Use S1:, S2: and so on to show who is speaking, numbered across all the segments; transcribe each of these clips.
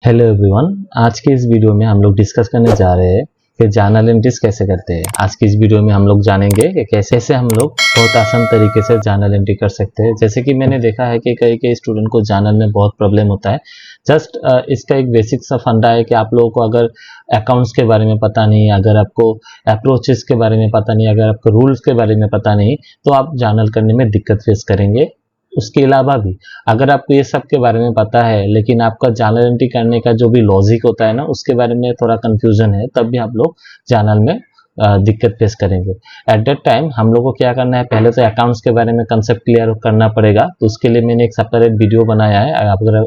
S1: Hello everyone. आज के इस वीडियो में हम लोग डिस्कस करने जा रहे हैं कि जर्नल एंट्रीज कैसे करते हैं। आज की इस वीडियो में हम लोग जानेंगे कि कैसे हम लोग बहुत आसान तरीके से जर्नल एंट्री कर सकते हैं। जैसे कि मैंने देखा है कि कई स्टूडेंट को जर्नल में बहुत प्रॉब्लम होता है। जस्ट इसका एक बेसिक सा फंडा है कि आप लोगों को अगर अकाउंट्स के बारे में पता नहीं, अगर आपको अप्रोचेस के बारे में पता नहीं, अगर आपको रूल्स के बारे में पता नहीं, तो आप जर्नल करने में दिक्कत फेस करेंगे। उसके अलावा भी अगर आपको ये सब के बारे में पता है लेकिन आपका जर्नल एंट्री करने का जो भी लॉजिक होता है ना, उसके बारे में थोड़ा कंफ्यूजन है, तब भी आप लोग जर्नल में दिक्कत फेस करेंगे। एट दैट टाइम हम लोग को क्या करना है, पहले तो अकाउंट्स के बारे में कंसेप्ट क्लियर करना पड़ेगा। तो उसके लिए मैंने एक सेपरेट वीडियो बनाया है।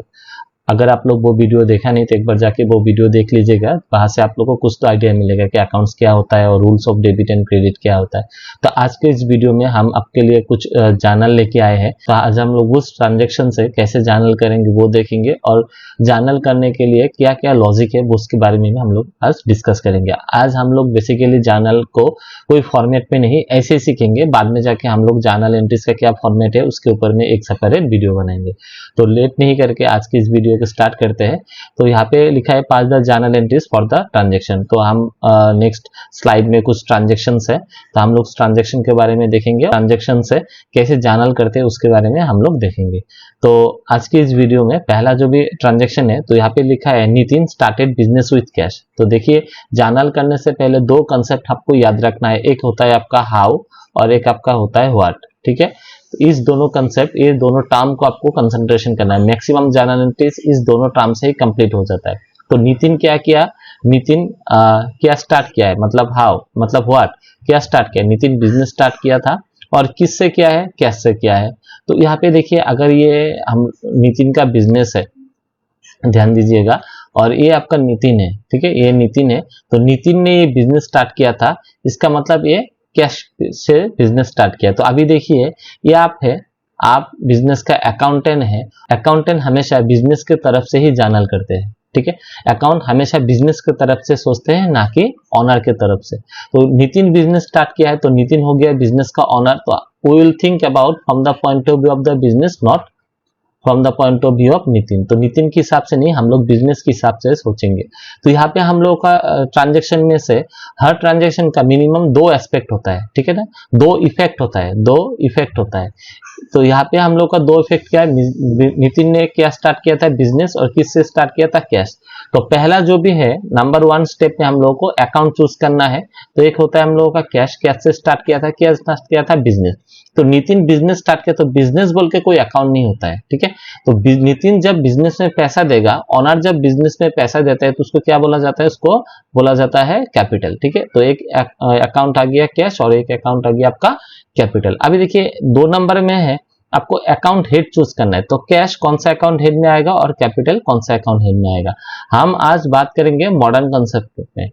S1: अगर आप लोग वो वीडियो देखा नहीं तो एक बार जाके वो वीडियो देख लीजिएगा। वहां से आप लोग को कुछ तो आइडिया मिलेगा कि अकाउंट्स क्या होता है और rules of debit and credit क्या होता है। तो आज के इस वीडियो में हम आपके लिए कुछ जर्नल लेके आए हैं। तो आज हम लोग उस ट्रांजेक्शन से कैसे जर्नल करेंगे वो देखेंगे, और जर्नल करने के लिए क्या क्या लॉजिक है वो उसके बारे में हम लोग आज डिस्कस करेंगे। आज हम लोग बेसिकली जर्नल को कोई फॉर्मेट में नहीं ऐसे सीखेंगे, बाद में जाके हम लोग जर्नल एंट्रीज का क्या फॉर्मेट है उसके ऊपर में एक सेपरेट वीडियो बनाएंगे। तो लेट नहीं करके आज की इस वीडियो को स्टार्ट करते हैं। तो यहाँ पे लिखा है 5 the journal entries for the transaction. तो हम नेक्स्ट स्लाइड में कुछ ट्रांजेक्शन है, तो हम लोग ट्रांजेक्शन के बारे में देखेंगे। ट्रांजेक्शन से कैसे जर्नल करते हैं उसके बारे में हम लोग देखेंगे। तो आज की इस वीडियो में पहला जो भी ट्रांजेक्शन है, तो यहाँ पे लिखा है Nitin started business with cash. तो देखिए, जर्नल करने से पहले दो कंसेप्ट आपको याद रखना है। एक होता है आपका हाउ और एक आपका होता है व्हाट। ठीक है, इस दोनों कंसेप्ट, ये दोनों टर्म को आपको कंसंट्रेशन करना है। मैक्सिमम जर्नल एंट्रीज इस दोनों टर्म से ही कंप्लीट हो जाता है। तो नितिन क्या किया, नितिन क्या स्टार्ट किया है, मतलब हाउ, मतलब व्हाट, क्या स्टार्ट किया, नितिन बिजनेस स्टार्ट किया था। और किससे किया है, कैश से किया है। तो यहाँ पे देखिए, अगर ये हम नितिन का बिजनेस है, ध्यान दीजिएगा, और ये आपका नितिन है, ठीक है, ये नितिन है। तो नितिन ने ये बिजनेस स्टार्ट किया था, इसका मतलब ये कैश से बिजनेस स्टार्ट किया। तो अभी देखिए, ये आप बिजनेस का अकाउंटेंट है। अकाउंटेंट हमेशा बिजनेस के तरफ से ही जर्नल करते हैं। ठीक है, अकाउंट हमेशा बिजनेस के तरफ से सोचते हैं, ना कि ऑनर के तरफ से। तो नितिन बिजनेस स्टार्ट किया है, तो नितिन हो गया बिजनेस का ऑनर। तो we will think about from the point of view of the business, not from the point of view of Nitin. तो नितिन के हिसाब से नहीं, हम लोग बिजनेस के हिसाब से सोचेंगे। तो यहाँ पे हम लोग का ट्रांजेक्शन में से हर ट्रांजेक्शन का मिनिमम दो एस्पेक्ट होता है। ठीक है ना, दो इफेक्ट होता है, दो इफेक्ट होता है। तो यहाँ पे हम लोग का दो इफेक्ट क्या है, नितिन ने क्या स्टार्ट किया था, बिजनेस, और किससे स्टार्ट किया था, कैश। तो पहला जो भी है, नंबर 1 स्टेप में हम लोग को अकाउंट चूज करना है। तो एक होता है हम लोगों का कैश, कैश से स्टार्ट किया था, क्या स्टार्ट किया था, बिजनेस। तो नितिन बिजनेस स्टार्ट किया, तो बिजनेस बोल के कोई अकाउंट नहीं होता है। ठीक है, तो नितिन जब बिजनेस में पैसा देगा, ऑनर जब बिजनेस में पैसा देता है, तो उसको क्या बोला जाता है, उसको बोला जाता है कैपिटल। ठीक है, तो एक अकाउंट आ गया कैश और एक अकाउंट आ गया आपका कैपिटल। अभी देखिए, 2 नंबर में है, आपको अकाउंट हेड चूज करना है। तो कैश कौन सा अकाउंट हेड में आएगा और कैपिटल कौन सा अकाउंट हेड में आएगा। हम आज बात करेंगे मॉडर्न कंसेप्ट में,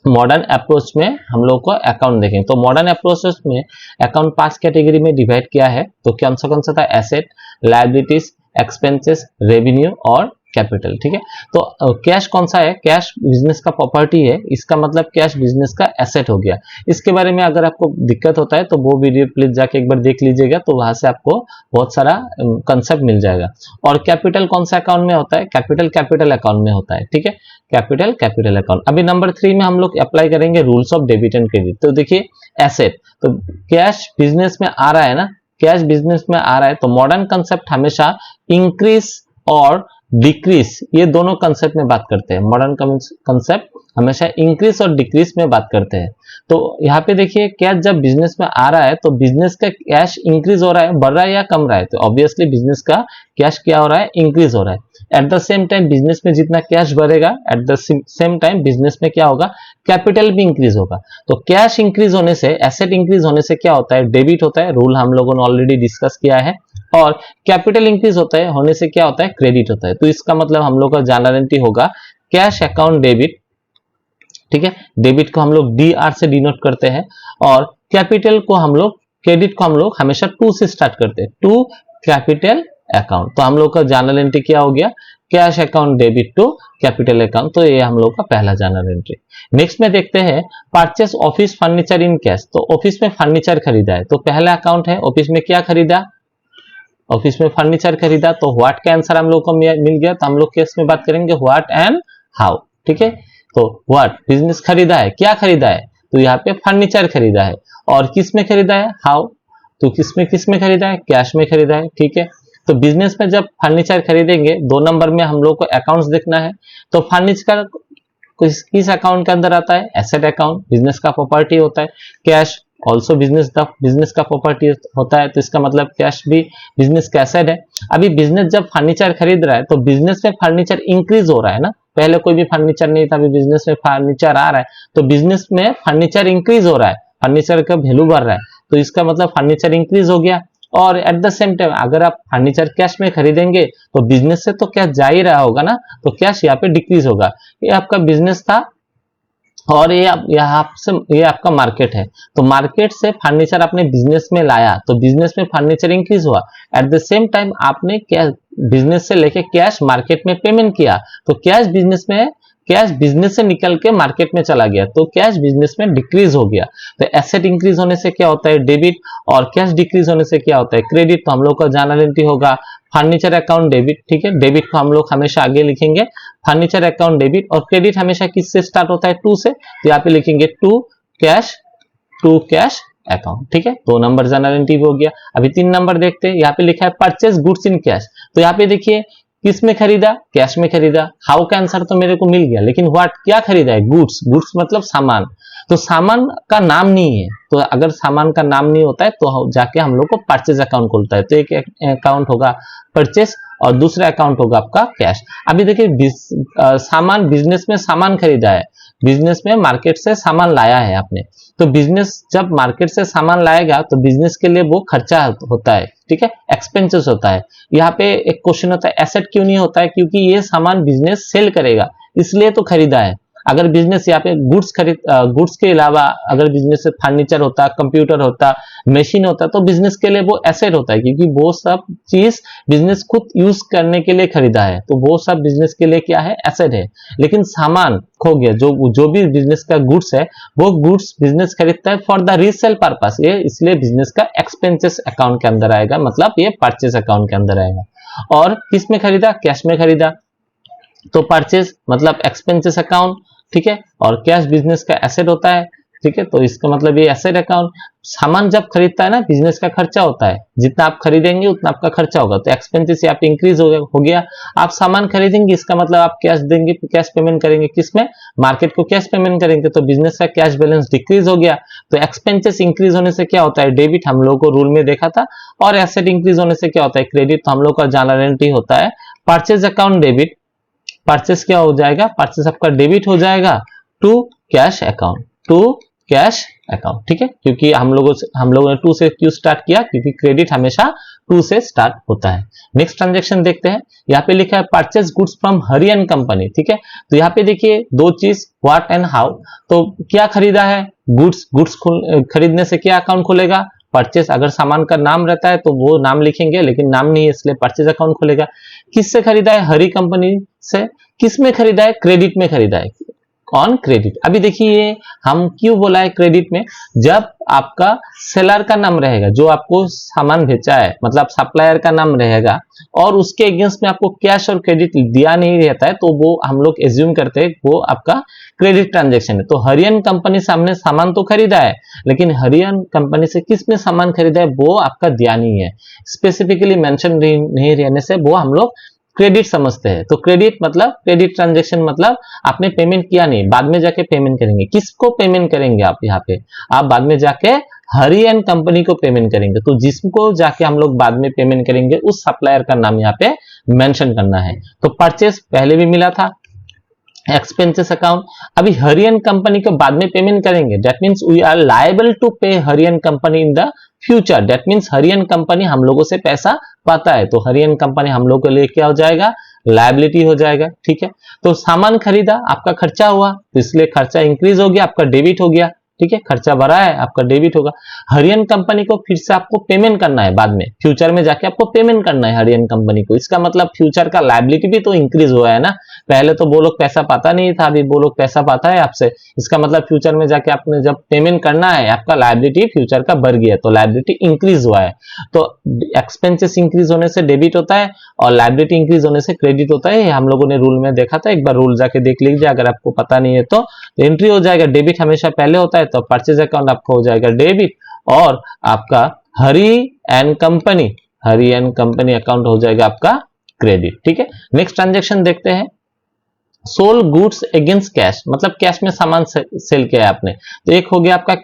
S1: मॉडर्न अप्रोच में हम लोग को अकाउंट देखेंगे। तो मॉडर्न अप्रोच में अकाउंट 5 कैटेगरी में डिवाइड किया है। तो कौन सा था, एसेट, लायबिलिटीज, एक्सपेंसेस, रेवेन्यू और कैपिटल। ठीक है, तो कैश कौन सा है, कैश बिजनेस का प्रॉपर्टी है, इसका मतलब कैश बिजनेस का एसेट हो गया। इसके बारे में अगर आपको दिक्कत होता है तो वो वीडियो प्लीज जाके एक बार देख लीजिएगा, तो वहां से आपको बहुत सारा कंसेप्ट मिल जाएगा। और कैपिटल कौन सा अकाउंट में होता है, कैपिटल अकाउंट में होता है। ठीक है, कैपिटल अकाउंट। अभी नंबर 3 में हम लोग अप्लाई करेंगे rules of debit and credit. तो देखिए, एसेट, तो कैश बिजनेस में आ रहा है ना, कैश बिजनेस में आ रहा है, तो मॉडर्न कंसेप्ट हमेशा इंक्रीज और डिक्रीज, ये दोनों कंसेप्ट में बात करते हैं। मॉडर्न कंसेप्ट हमेशा इंक्रीज और डिक्रीज में बात करते हैं। तो यहाँ पे देखिए, कैश जब बिजनेस में आ रहा है तो बिजनेस का कैश इंक्रीज हो रहा है, बढ़ रहा है या कम रहा है, तो ऑब्वियसली बिजनेस का कैश क्या हो रहा है, इंक्रीज हो रहा है। At the same time business में जितना कैश बढ़ेगा, at the same time business में क्या होगा, कैपिटल भी इंक्रीज होगा। तो कैश इंक्रीज होने से, एसेट इंक्रीज होने से क्या होता है, डेबिट होता है, रूल हम लोगों ने ऑलरेडी डिस्कस किया है। और कैपिटल इंक्रीज होता है, होने से क्या होता है, क्रेडिट होता है। तो इसका मतलब हम लोग का जर्नल एंट्री होगा कैश अकाउंट डेबिट। ठीक है, डेबिट को हम लोग DR से डिनोट करते हैं, और कैपिटल को हम लोग, क्रेडिट को हम लोग हमेशा 2 से स्टार्ट करते हैं, टू कैपिटल अकाउंट। तो हम लोग का जर्नल एंट्री क्या हो गया, cash account debit to capital account. तो ये हम लोग का पहला जर्नल एंट्री। नेक्स्ट में देखते हैं purchase office furniture in cash. तो ऑफिस में फर्नीचर खरीदा है, तो पहला अकाउंट है, ऑफिस में क्या खरीदा, ऑफिस में फर्नीचर खरीदा, तो व्हाट का आंसर हम लोग को मिल गया। तो हम लोग केस में बात करेंगे व्हाट एंड हाउ, ठीक है। तो व्हाट बिजनेस खरीदा है, क्या खरीदा है, तो यहाँ पे फर्नीचर खरीदा है। और किस में खरीदा है, हाउ, तो किस में खरीदा है, कैश में खरीदा है, ठीक है। तो बिजनेस में जब फर्नीचर खरीदेंगे, 2 नंबर में हम लोग को अकाउंट्स देखना है। तो फर्नीचर किस अकाउंट के अंदर आता है, एसेट अकाउंट, बिजनेस का प्रॉपर्टी होता है। कैश ऑल्सो बिजनेस का प्रॉपर्टी होता है, तो इसका मतलब कैश भी बिजनेस का एसेट है। अभी बिजनेस जब फर्नीचर खरीद रहा है तो बिजनेस में फर्नीचर इंक्रीज हो रहा है ना, पहले कोई भी फर्नीचर नहीं था, अभी बिजनेस में फर्नीचर आ रहा है, तो बिजनेस में फर्नीचर इंक्रीज हो रहा है, फर्नीचर का वैल्यू बढ़ रहा है, तो इसका मतलब फर्नीचर इंक्रीज हो गया। और एट द सेम टाइम अगर आप फर्नीचर कैश में खरीदेंगे तो बिजनेस से तो कैश जा ही रहा होगा ना, तो कैश यहाँ पे डिक्रीज होगा। ये आपका बिजनेस था और ये आपका मार्केट है, तो मार्केट से फर्नीचर आपने बिजनेस में लाया, तो बिजनेस में फर्नीचर इंक्रीज हुआ। एट द सेम टाइम आपने कैश बिजनेस से लेके कैश मार्केट में पेमेंट किया, तो कैश बिजनेस से निकल के मार्केट में चला गया, तो कैश बिजनेस में डिक्रीज हो गया। तो एसेट इंक्रीज होने से क्या होता है, डेबिट, और कैश डिक्रीज होने से क्या होता है, क्रेडिट। तो हम लोग का जर्नल एंट्री होगा फर्नीचर अकाउंट डेबिट, ठीक है। डेबिट को हम लोग हमेशा आगे लिखेंगे, फर्नीचर अकाउंट डेबिट, और क्रेडिट हमेशा किससे स्टार्ट होता है, टू से, तो यहाँ पे लिखेंगे टू कैश अकाउंट, ठीक है। 2 नंबर जर्नल एंट्री हो गया। अभी 3 नंबर देखते हैं, यहाँ पे लिखा है परचेज गुड्स इन कैश। तो यहाँ पे देखिए किस में खरीदा, कैश में खरीदा। हाउ का आंसर तो मेरे को मिल गया, लेकिन व्हाट क्या खरीदा है, गुड्स मतलब सामान। तो सामान का नाम नहीं है, तो अगर सामान का नाम नहीं होता है तो जाके हम लोग को परचेज अकाउंट खुलता है। तो एक अकाउंट होगा परचेज और दूसरा अकाउंट होगा आपका कैश। अभी देखिए सामान, बिजनेस में सामान खरीदा है, बिजनेस में मार्केट से सामान लाया है आपने, तो बिजनेस जब मार्केट से सामान लाएगा तो बिजनेस के लिए वो खर्चा होता है, ठीक है, एक्सपेंसेस होता है। यहाँ पे एक क्वेश्चन होता है एसेट क्यों नहीं होता है, क्योंकि ये सामान बिजनेस सेल करेगा इसलिए तो खरीदा है। अगर बिजनेस यहाँ पे गुड्स के अलावा अगर बिजनेस से फर्नीचर होता, कंप्यूटर होता, मशीन होता, तो बिजनेस के लिए वो एसेट होता है, क्योंकि वो सब चीज बिजनेस खुद यूज करने के लिए खरीदा है, तो वो सब बिजनेस के लिए क्या है, एसेट है। लेकिन सामान खो गया, जो भी बिजनेस का गुड्स है वो गुड्स बिजनेस खरीदता है फॉर द रीसेल पर्पस, ये इसलिए बिजनेस का एक्सपेंसेस अकाउंट के अंदर आएगा, मतलब ये परचेस अकाउंट के अंदर आएगा। और किस में खरीदा, कैश में खरीदा, तो परचेज मतलब एक्सपेंसेस अकाउंट, ठीक है। और कैश बिजनेस का एसेट होता है, ठीक है, तो इसका मतलब ये एसेट अकाउंट। सामान जब खरीदता है ना, बिजनेस का खर्चा होता है, जितना आप खरीदेंगे उतना आपका खर्चा होगा, तो एक्सपेंसेस यहाँ पे इंक्रीज हो गया। आप सामान खरीदेंगे, इसका मतलब आप कैश देंगे, कैश पेमेंट करेंगे, किसमें, मार्केट को कैश पेमेंट करेंगे, तो बिजनेस का कैश बैलेंस डिक्रीज हो गया। तो एक्सपेंसेस इंक्रीज होने से क्या होता है, डेबिट, हम लोगों को रूल में देखा था, और एसेट इंक्रीज होने से क्या होता है, क्रेडिट। तो हम लोग का जर्नल एंट्री होता है परचेज अकाउंट डेबिट, परचेस क्या हो जाएगा, परचेस आपका डेबिट हो जाएगा टू कैश अकाउंट, ठीक है। क्योंकि हम लोगों ने 2 से क्यों स्टार्ट किया, क्योंकि क्रेडिट हमेशा 2 से स्टार्ट होता है। नेक्स्ट ट्रांजैक्शन देखते हैं, यहाँ पे लिखा है purchase goods from Hari and company, ठीक है। तो यहाँ पे देखिए 2 चीज, व्हाट एंड हाउ। तो क्या खरीदा है, गुड्स खरीदने से क्या अकाउंट खुलेगा, परचेस। अगर सामान का नाम रहता है तो वो नाम लिखेंगे, लेकिन नाम नहीं है इसलिए परचेज अकाउंट खुलेगा। किससे खरीदा है, हरी कंपनी से। किस में खरीदा है, क्रेडिट में खरीदा है, ऑन क्रेडिट। अभी देखिए हम क्यों बोला है क्रेडिट में, जब आपका सेलर का नाम रहेगा, जो आपको सामान बेचा है, मतलब सप्लायर का नाम रहेगा, और उसके अगेंस्ट में आपको कैश और क्रेडिट दिया नहीं रहता है, तो वो हम लोग एज्यूम करते हैं वो आपका क्रेडिट ट्रांजैक्शन है। तो हरियन कंपनी से हमने सामान तो खरीदा है, लेकिन हरियन कंपनी से किस में सामान खरीदा है वो आपका दिया नहीं है, स्पेसिफिकली मेंशन नहीं रहने से वो हम लोग क्रेडिट समझते हैं। तो क्रेडिट ट्रांजैक्शन मतलब आपने पेमेंट किया नहीं, बाद में जाके पेमेंट करेंगे। किसको पेमेंट करेंगे आप, यहाँ पे आप बाद में जाके हरी एंड कंपनी को पेमेंट करेंगे, तो जिसको जाके हम लोग बाद में पेमेंट करेंगे उस सप्लायर का नाम यहाँ पे मेंशन करना है। तो परचेस पहले भी मिला था, एक्सपेंसेस अकाउंट। अभी हरियन कंपनी को बाद में पेमेंट करेंगे, that means we are liable to pay Harian company in the future, that means Harian company हम लोगों से पैसा पाता है, तो हरियन कंपनी हम लोगों के लिए क्या हो जाएगा, लायबिलिटी हो जाएगा, ठीक है। तो सामान खरीदा, आपका खर्चा हुआ, तो इसलिए खर्चा इंक्रीज हो गया, आपका डेबिट हो गया, ठीक है, खर्चा बढ़ा है, आपका डेबिट होगा। हरियन कंपनी को फिर से आपको पेमेंट करना है, बाद में फ्यूचर में जाके आपको पेमेंट करना है हरियन कंपनी को। इसका मतलब फ्यूचर का लायबिलिटी भी तो इंक्रीज हुआ है ना, पहले तो वो लोग पैसा पाता नहीं था, अभी वो लोग पैसा पाता है आपसे। इसका मतलब फ्यूचर में जाके आपने जब पेमेंट करना है, आपका लायबिलिटी फ्यूचर का बढ़ गया, तो लायबिलिटी इंक्रीज हुआ है। तो एक्सपेंसेस इंक्रीज होने से डेबिट होता है और लायबिलिटी इंक्रीज होने से क्रेडिट होता है। हम लोगों ने रूल में देखा था, एक बार रूल जाके देख लीजिए अगर आपको पता नहीं है तो। एंट्री हो जाएगा, डेबिट हमेशा पहले होता है, तो परचेज अकाउंट आपका हो जाएगा डेबिट और आपका हरी एंड कंपनी अकाउंट हो जाएगा आपका क्रेडिट। ठीक है, नेक्स्ट ट्रांजेक्शन देखते हैं। सोल गुड्स अगेंस्ट कैश, मतलब कैश में सामान सेल किया है आपने, तो एक हो गया आपका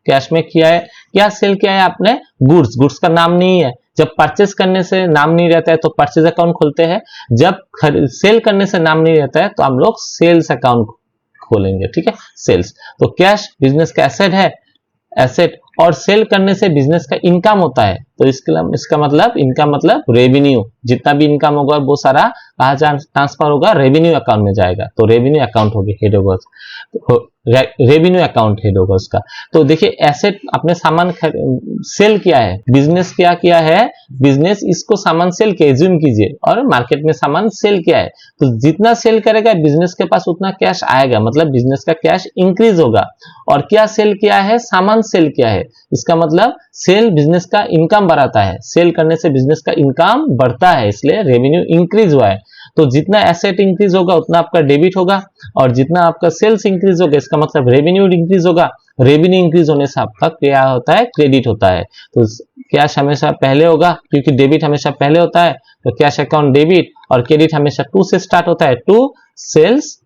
S1: कैश में किया है। क्या सेल किया है आपने? गुड्स का नाम नहीं है। जब परचेस करने से नाम नहीं रहता है तो परचेज अकाउंट खोलते हैं, जब सेल करने से नाम नहीं रहता है तो हम लोग सेल्स अकाउंट खोलेंगे। ठीक है, सेल्स। तो कैश बिजनेस का एसेट और सेल करने से बिजनेस का इनकम होता है, तो इसका मतलब इनकम मतलब रेवेन्यू, जितना भी इनकम होगा वो सारा कहाँ ट्रांसफर होगा? रेवेन्यू अकाउंट में जाएगा। तो रेवेन्यू अकाउंट होगी हेड होगा, रेवेन्यू अकाउंट हेड होगा उसका। तो देखिए एसेट आपने सामान सेल किया है, बिजनेस क्या किया है? बिजनेस इसको सामान सेल किया, एज्यूम कीजिए, और मार्केट में सामान सेल किया है, तो जितना सेल करेगा बिजनेस के पास उतना कैश आएगा, मतलब बिजनेस का कैश इंक्रीज होगा। और क्या सेल किया है? सामान सेल किया है, इसका मतलब सेल बिजनेस का इनकम बढ़ाता है, सेल करने से बिजनेस का इनकम बढ़ता है, इसलिए रेवेन्यू इंक्रीज हुआ है। तो जितना एसेट इंक्रीज होगा उतना आपका डेबिट होगा, और जितना आपका सेल्स इंक्रीज होगा इसका मतलब रेवेन्यू इंक्रीज होगा। रेवेन्यू इंक्रीज होने से आपका क्या होता है? क्रेडिट होता है। तो कैश हमेशा पहले होगा, क्योंकि डेबिट हमेशा पहले होता है, तो कैश अकाउंट डेबिट, और क्रेडिट हमेशा टू से स्टार्ट होता है, टू सेल्स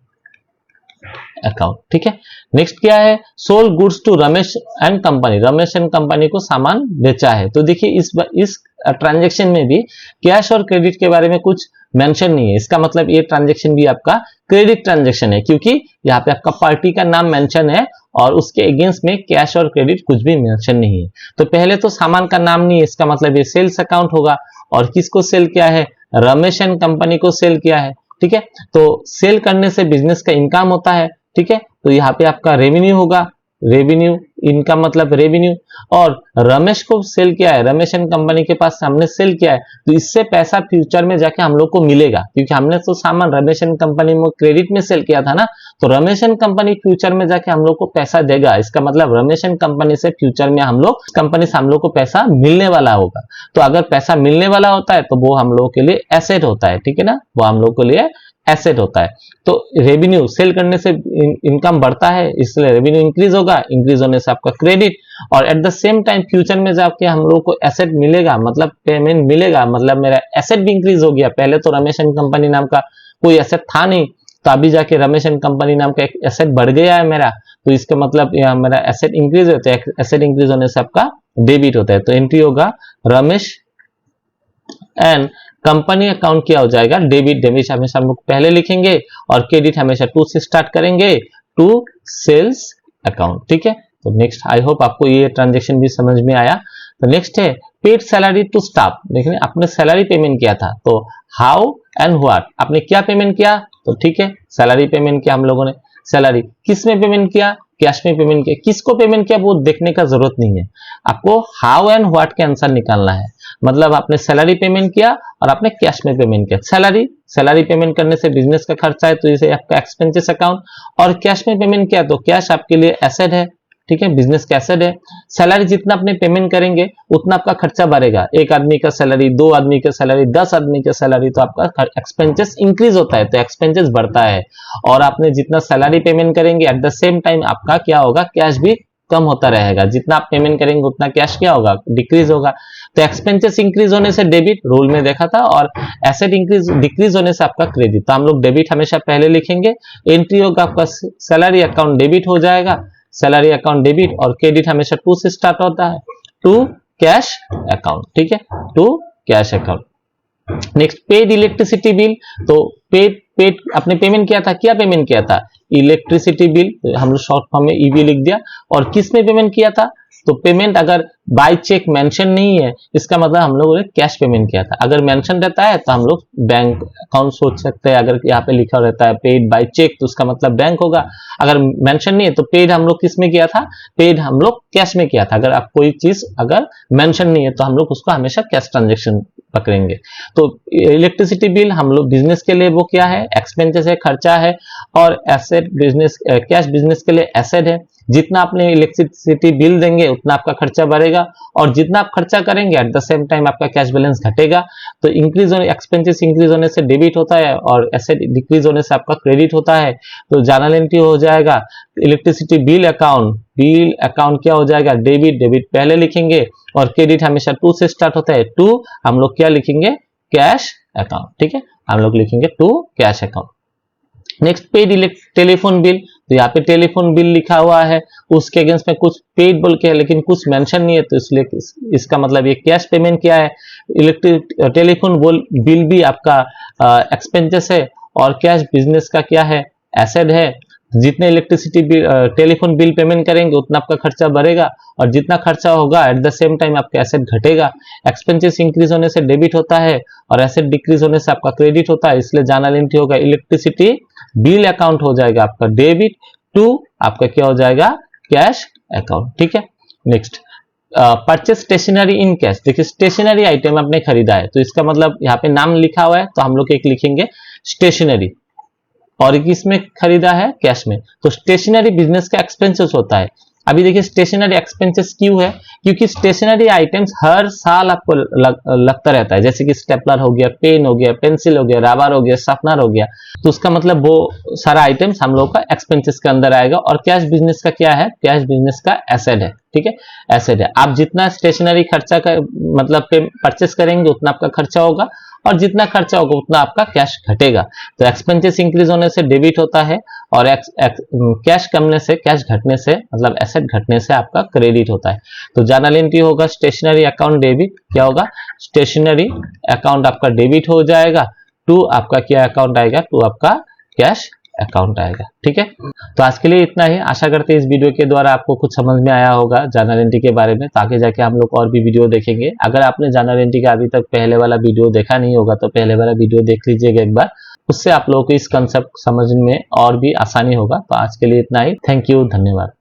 S1: अकाउंट। ठीक है, नेक्स्ट क्या है? Sold goods to Ramesh and company, Ramesh and company को सामान बेचा है। तो देखिए इस ट्रांजैक्शन में भी कैश और क्रेडिट के बारे में कुछ मेंशन नहीं है, इसका मतलब ये ट्रांजैक्शन भी आपका क्रेडिट ट्रांजैक्शन है, क्योंकि यहाँ पे आपका पार्टी का नाम मेंशन है और उसके अगेंस्ट में कैश और क्रेडिट कुछ भी मेंशन नहीं है। तो पहले तो सामान का नाम नहीं है, इसका मतलब ये सेल्स अकाउंट होगा। और किसको सेल किया है? रमेश एंड कंपनी को सेल किया है। ठीक है, तो सेल करने से बिजनेस का इनकम होता है। ठीक है, तो यहाँ पे आपका रेवेन्यू होगा, रेवेन्यू, इनकम मतलब रेवेन्यू। और रमेश को सेल किया है, रमेश एंड कंपनी के पास हमने सेल किया है, तो इससे पैसा फ्यूचर में जाके हम लोग को मिलेगा, क्योंकि हमने तो सामान रमेश एंड कंपनी में क्रेडिट में सेल किया था ना, तो रमेश एंड कंपनी फ्यूचर में जाके हम लोग को पैसा देगा। इसका मतलब रमेश एंड कंपनी से फ्यूचर में कंपनी से हम लोग को पैसा मिलने वाला होगा। तो अगर पैसा मिलने वाला होता है तो वो हम लोग के लिए एसेट होता है। ठीक है ना, वो हम लोग के लिए एसेट होता है। तो रेवेन्यू, सेल करने से इनकम बढ़ता है, इसलिए रेवेन्यू इंक्रीज होगा, इंक्रीज होने से आपका क्रेडिट, और at the same time future में जाके हम लोग को एसेट मिलेगा, मतलब पेमेंट मिलेगा, मतलब मेरा एसेट भी इंक्रीज हो गया। पहले तो रमेश एंड कंपनी नाम का कोई एसेट था नहीं, तो अभी जाके रमेश एंड कंपनी नाम का एक एसेट बढ़ गया है मेरा, तो इसका मतलब मेरा एसेट इंक्रीज होता है, एसेट इंक्रीज होने से आपका डेबिट होता है। तो एंट्री होगा रमेश एंड कंपनी अकाउंट क्या हो जाएगा? डेबिट हमेशा हम लोग पहले लिखेंगे, और क्रेडिट हमेशा टू से स्टार्ट करेंगे, टू सेल्स अकाउंट। ठीक है, तो नेक्स्ट, आई होप आपको ये ट्रांजेक्शन भी समझ में आया। तो नेक्स्ट है पेड सैलरी टू स्टाफ। देखिए आपने सैलरी पेमेंट किया था, तो हाउ एंड व्हाट, आपने क्या पेमेंट किया? तो ठीक है, सैलरी पेमेंट किया हम लोगों ने। सैलरी किस में पेमेंट किया? कैश में पेमेंट किया। किसको पेमेंट किया वो देखने का जरूरत नहीं है, आपको हाउ एंड व्हाट के आंसर निकालना है। मतलब आपने सैलरी पेमेंट किया और आपने कैश में पेमेंट किया। सैलरी पेमेंट करने से बिजनेस का खर्चा है, तो इसे आपका एक्सपेंसेस अकाउंट, और कैश में पेमेंट किया तो कैश आपके लिए एसेट है। ठीक है, बिजनेस का एसेट है। सैलरी जितना अपने पेमेंट करेंगे उतना आपका खर्चा बढ़ेगा। एक आदमी का सैलरी, 2 आदमी का सैलरी, 10 आदमी का सैलरी, तो आपका एक्सपेंसेस इंक्रीज होता है, तो एक्सपेंसेस बढ़ता है। और आपने जितना सैलरी पेमेंट करेंगे एट द सेम टाइम आपका क्या होगा? कैश भी कम होता रहेगा। जितना आप पेमेंट करेंगे उतना कैश क्या होगा? डिक्रीज होगा। तो एक्सपेंसेस इंक्रीज होने से डेबिट, रूल में देखा था, और एसेट डिक्रीज होने से आपका क्रेडिट। तो हम लोग डेबिट हमेशा पहले लिखेंगे। एंट्री होगा आपका सैलरी अकाउंट डेबिट हो जाएगा, सैलरी अकाउंट डेबिट, और क्रेडिट हमेशा टू से स्टार्ट होता है, टू कैश अकाउंट। ठीक है, to cash account. Next paid electricity bill. तो पेड आपने पेमेंट किया था, क्या पेमेंट किया था? इलेक्ट्रिसिटी बिल, हम लोग शॉर्ट फॉर्म में ईबी लिख दिया। और किस में पेमेंट किया था? तो पेमेंट अगर बाय चेक मेंशन नहीं है, इसका मतलब हम लोगों ने कैश पेमेंट किया था। अगर मेंशन रहता है तो हम लोग बैंक अकाउंट सोच सकते हैं। अगर यहाँ पे लिखा रहता है पेड बाय चेक तो उसका मतलब बैंक होगा। अगर मेंशन नहीं है तो पेड हम लोग किस में किया था, पेड हम लोग कैश में किया था। अगर आप कोई चीज अगर मेंशन नहीं है तो हम लोग उसको हमेशा कैश ट्रांजेक्शन पकड़ेंगे। तो इलेक्ट्रिसिटी बिल हम लोग बिजनेस के लिए वो क्या है, एक्सपेंसेस है, खर्चा है, और एसेट बिजनेस, कैश बिजनेस के लिए एसेट है। जितना आपने इलेक्ट्रिसिटी बिल देंगे उतना आपका खर्चा बढ़ेगा, और जितना आप खर्चा करेंगे एट द सेम टाइम आपका कैश बैलेंस घटेगा। तो इंक्रीज होने, एक्सपेंसेस इंक्रीज होने से डेबिट होता है और एसेट डिक्रीज होने से आपका क्रेडिट होता है। तो जर्नल एंट्री हो जाएगा इलेक्ट्रिसिटी बिल अकाउंट क्या हो जाएगा, डेबिट। डेबिट पहले लिखेंगे और क्रेडिट हमेशा टू से स्टार्ट होता है। टू हम लोग क्या लिखेंगे, कैश अकाउंट। ठीक है, हम लोग लिखेंगे to cash account. Next paid telephone bill, तो यहाँ पे टेलीफोन बिल लिखा हुआ है, उसके अगेंस्ट में कुछ पेड बोल के है लेकिन कुछ मेंशन नहीं है, तो इसलिए इसका मतलब ये कैश पेमेंट क्या है। इलेक्ट्रिक टेलीफोन बिल भी आपका एक्सपेंसेस है, और कैश बिजनेस का क्या है, एसेट है। जितने electricity bill telephone bill payment करेंगे उतना आपका खर्चा बढ़ेगा, और जितना खर्चा होगा एट द सेम टाइम आपका एसेट घटेगा। एक्सपेंसेस इंक्रीज होने से डेबिट होता है और एसेट डिक्रीज होने से आपका क्रेडिट होता है, इसलिए जर्नल एंट्री होगा इलेक्ट्रिसिटी बिल अकाउंट हो जाएगा आपका डेबिट टू आपका क्या हो जाएगा, कैश अकाउंट। ठीक है, next purchase stationery in cash. देखिए स्टेशनरी आइटम आपने खरीदा है तो इसका मतलब यहाँ पे नाम लिखा हुआ है तो हम लोग एक लिखेंगे स्टेशनरी, और किसमें खरीदा है, कैश में। तो स्टेशनरी बिजनेस का एक्सपेंसेस होता है। अभी देखिए स्टेशनरी एक्सपेंसेस क्यों है, क्योंकि स्टेशनरी आइटम्स हर साल आपको लगता रहता है, जैसे कि स्टेपलर हो गया, पेन हो गया, पेंसिल हो गया, रबर हो गया, शार्पनर हो गया। तो उसका मतलब वो सारा आइटम्स हम लोग का एक्सपेंसेस के अंदर आएगा। और कैश बिजनेस का क्या है, कैश बिजनेस का एसेट है। ठीक है, एसेट है। आप जितना स्टेशनरी खर्चा का मतलब परचेस करेंगे उतना आपका खर्चा होगा, और जितना खर्चा होगा उतना आपका कैश घटेगा। तो एक्सपेंसेस इंक्रीज होने से डेबिट होता है, और कैश कमने से, कैश घटने से मतलब एसेट घटने से आपका क्रेडिट होता है। तो जर्नल एंट्री होगा स्टेशनरी अकाउंट डेबिट, क्या होगा, स्टेशनरी अकाउंट आपका डेबिट हो जाएगा, टू आपका क्या अकाउंट आएगा, टू आपका कैश अकाउंट आएगा। ठीक है, तो आज के लिए इतना ही। आशा करते हैं इस वीडियो के द्वारा आपको कुछ समझ में आया होगा जर्नल एंट्री के बारे में, ताकि जाके हम लोग और भी वीडियो देखेंगे। अगर आपने जर्नल एंट्री का अभी तक पहले वाला वीडियो देखा नहीं होगा तो पहले वाला वीडियो देख लीजिएगा एक बार, उससे आप लोगों को इस कंसेप्ट समझने में और भी आसानी होगा। तो आज के लिए इतना ही, थैंक यू, धन्यवाद।